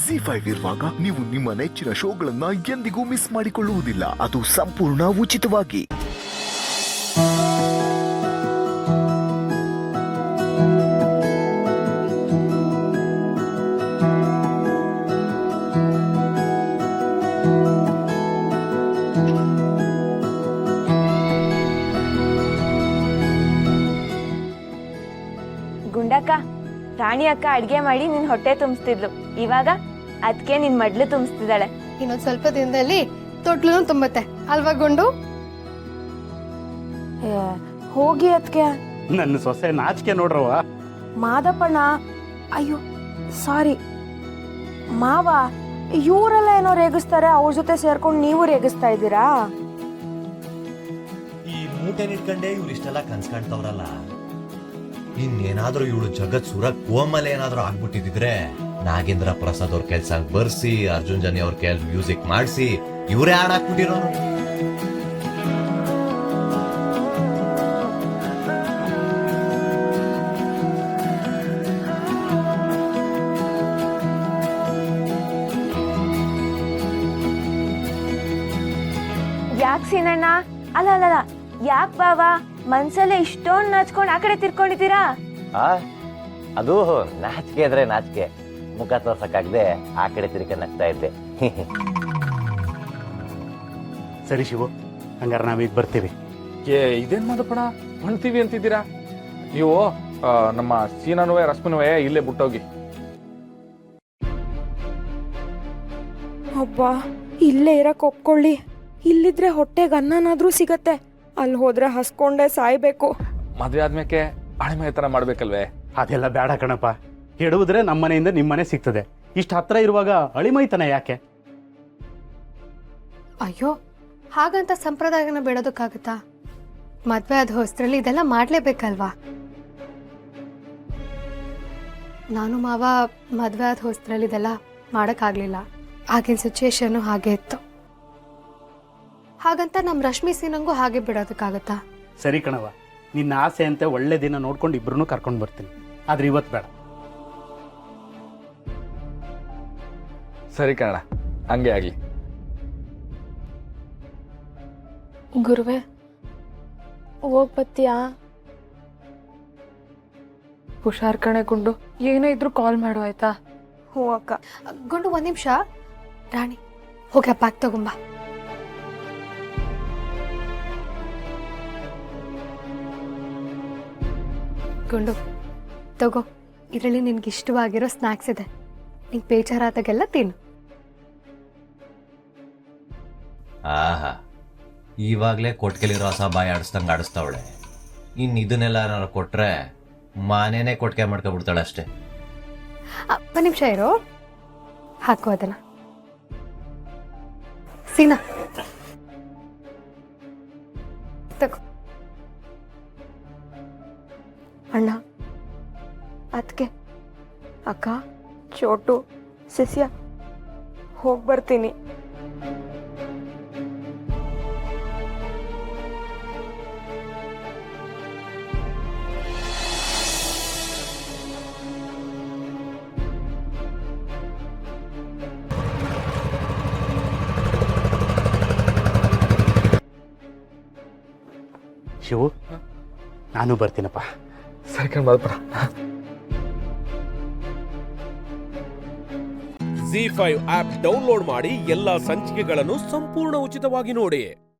ZEE5 ಇರುವಾಗ ನೀವು ನಿಮ್ಮ ನೆಚ್ಚಿನ ಶೋಗಳನ್ನ ಎಂದಿಗೂ ಮಿಸ್ ಮಾಡಿಕೊಳ್ಳುವುದಿಲ್ಲ. ಅದು ಸಂಪೂರ್ಣ ಉಚಿತವಾಗಿ. ಗುಂಡಕ್ಕ, ರಾಣಿ ಅಕ್ಕ ಅಡ್ಗೆ ಮಾಡಿ ನಿನ್ ಹೊಟ್ಟೆ ತುಂಬಿಸ್ತಿದ್ಲು. ಇವಾಗ ಅದಕ್ಕೆ ನಿನ್ ಮಡ್ಲು ತುಂಬಿಸ್ತಿದ್ದಾಳೆ. ಇನ್ನೊಂದ್ ಸ್ವಲ್ಪ ದಿನದಲ್ಲಿ ತೊಟ್ಲು ತುಂಬತ್ತೆ ಅಲ್ವಾ ಗುಂಡು? ಹೋಗಿ ಅದಕ್ಕೆ ನನ್ನ ಸೊಸೆ ನಾಚಿಕೆ ನೋಡ್ರವ. ಮಾದಪ್ಪಣ್ಣ, ಅಯ್ಯೋ ಸಾರಿ ಮಾವ, ಇವರೆಲ್ಲ ಏನೋ ರೇಗಿಸ್ತಾರೆ, ಅವ್ರ ಜೊತೆ ಸೇರ್ಕೊಂಡು ನೀವು ರೇಗಿಸ್ತಾ ಇದ್ದೀರಾ? ಈ ಮೂಟೆ ನಿಟ್ಕೊಂಡೆ ಇವ್ರು ಇಷ್ಟೆಲ್ಲ ಕನ್ಸ್ಕಾಣ್ತವ್ರಲ್ಲ. ಇನ್ನೇನಾದ್ರೂ ಇವಳು ಜಗತ್ ಸುರ ಕೋಮಲೆ ಏನಾದ್ರೂ ಆಗ್ಬಿಟ್ಟಿದ್ರೆ ನಾಗೇಂದ್ರ ಪ್ರಸಾದ್ ಅವ್ರ ಕೆಲ್ಸ ಬರ್ಸಿ, ಅರ್ಜುನ್ ಜನಿ ಅವ್ರ ಕೆಲ್ ಮ್ಯೂಸಿಕ್ ಮಾಡಿಸಿ ಇವರೇ ಹಾಡಾಕ್ಬಿಟ್ಟಿರೋರು. ಯಾಕೆ ಸೀನಣ್ಣ? ಅಲ್ಲ ಅಲ್ಲ ಯಾಕೆ ಬಾವ ಮನ್ಸಲ್ಲೇ ಇಷ್ಟೊಂದು ನಾಚ್ಕೊಂಡು ಆ ಕಡೆ ತಿರ್ಕೊಂಡಿದ್ದೀರಾ? ಅದು ನಾಚಿಕೆ ಇದ್ರೆ ನಾಚಿಕೆ, ಮುಖ ತೋರ್ಸಕ್ಕಾಗದೆ ಆ ಕಡೆ ತಿರ್ಕ ನಗ್ತಾ ಇದ್ದೆ. ಸರಿ ಶಿವು, ಹಂಗಾರೆ ನಾವೀಗ ಬರ್ತೀವಿ. ಇದೇನ್ ಮಾದಪ್ಪಣ ಹೊಣ್ತೀವಿ ಅಂತಿದ್ದೀರಾ? ನೀವು ನಮ್ಮ ಸೀನನುವೆ ರಶ್ಮಿನುವೆ ಇಲ್ಲೇ ಬಿಟ್ಟೋಗಿ. ಅಬ್ಬಾ, ಇಲ್ಲೇ ಇರಕ್ ಒಪ್ಕೊಳ್ಳಿ. ಇಲ್ಲಿದ್ರೆ ಹೊಟ್ಟೆಗೆ ಅನ್ನನಾದ್ರೂ ಸಿಗತ್ತೆ, ಅಲ್ಲಿ ಹೋದ್ರೆ ಹಸ್ಕೊಂಡೆ ಸಾಯ್ಬೇಕು. ಮದ್ವೆ ಆದ್ಮೇಲೆ ಅಳಿಮೆ ತರ ಮಾಡ್ಬೇಕಲ್ವೇ? ಅದೆಲ್ಲ ಬೇಡ ಕಣಪ್ಪ. ಕೆಡುವುದ್ರೆ ನಮ್ಮನೆಯಿಂದ ನಿಮ್ಮನೆ ಸಿಗ್ತದೆ. ಇಷ್ಟು ಹತ್ರ ಇರುವಾಗ ಅಳಿಮೈತನ ಯಾಕೆ? ಅಯ್ಯೋ, ಹಾಗಂತ ಸಂಪ್ರದಾಯನ ಬಿಡೋದಕ್ಕಾಗತ್ತಾ? ಮದ್ವೆ ಆದ ಹೊಸ್ತ್ರಲ್ಲಿ ಇದೆಲ್ಲ ಮಾಡ್ಲೇಬೇಕಲ್ವಾ? ನಾನು ಮಾವ ಮದ್ವೆ ಆದ ಹೊಸ್ತ್ರಲ್ಲಿ ಇದೆಲ್ಲ ಮಾಡಕ್ಕಾಗ್ಲಿಲ್ಲ. ಆಗಿನ ಸಿಚುಯೇಷನ್ ಹಾಗೆ ಇತ್ತು. ಹಾಗಂತ ನಮ್ಮ ರಶ್ಮಿ ಸೀನಂಗೂ ಹಾಗೆ ಬಿಡೋದಕ್ಕಾಗತ್ತಾ? ಸರಿ ಕಣವ, ನಿನ್ನ ಆಸೆ ಅಂತೆ ಒಳ್ಳೆ ದಿನ ನೋಡ್ಕೊಂಡು ಇಬ್ರು ಕರ್ಕೊಂಡು ಬರ್ತೀನಿ. ಆದ್ರೆ ಇವತ್ತು ಬೇಡ. ಸರಿ ಕಣ, ಹಂಗೆ ಆಗ್ಲಿ. ಗುರುವೆ, ಹೋಗ್ ಬತ್ತೀಯಾ? ಹುಷಾರ್ ಕಣೆ ಗುಂಡು, ಏನೇ ಇದ್ರು ಕಾಲ್ ಮಾಡು ಆಯ್ತಾ? ಹ್ಞೂ ಅಕ್ಕ. ಗುಂಡು ಒಂದ್ ನಿಮಿಷ. ರಾಣಿ, ಹೋಗಿ ಆ ಪ್ಯಾಕ್ ತಗೊಂಬ. ಗುಂಡು ತಗೋ, ಇದರಲ್ಲಿ ನಿನ್ಗೆ ಇಷ್ಟವಾಗಿರೋ ಸ್ನ್ಯಾಕ್ಸ್ ಇದೆ. ನಿಂಗೆ ಬೇಜಾರಾದಾಗೆಲ್ಲ ತಿನ್ನು. ಆಹಾ, ಇವಾಗ್ಲೇ ಕೊಟ್ಕೆಲಿ ರಸ ಬಾಯಿ ಆಡಿಸ್ದಂಗೆ ಆಡಿಸ್ತಾವಳೆ. ಇನ್ ಇದನ್ನೆಲ್ಲ ಏನಾರು ಕೊಟ್ರೆ ಮನೇನೆ ಕೊಟ್ಕೆ ಮಾಡ್ಕೊಬಿಡ್ತಾಳೆ ಅಷ್ಟೇ. ಒಂದ್ ನಿಮಿಷ ಇರೋ, ಹಾಕೋ ಅದನ್ನ. ಸೀನಾ ತಗೋ. ಅಣ್ಣ, ಅದಕ್ಕೆ ಅಕ್ಕ, ಚೋಟು, ಸಸ್ಯ, ಹೋಗಿ ಬರ್ತೀನಿ. ಶಿವು, ನಾನು ಬರ್ತೀನಪ್ಪ. ಸರಿ ಕಣ ಮಾದಪ್ಪಣ. ZEE5 ಆಪ್ ಡೌನ್ಲೋಡ್ ಮಾಡಿ ಎಲ್ಲಾ ಸಂಚಿಕೆಗಳನ್ನು ಸಂಪೂರ್ಣ ಉಚಿತವಾಗಿ ನೋಡಿ.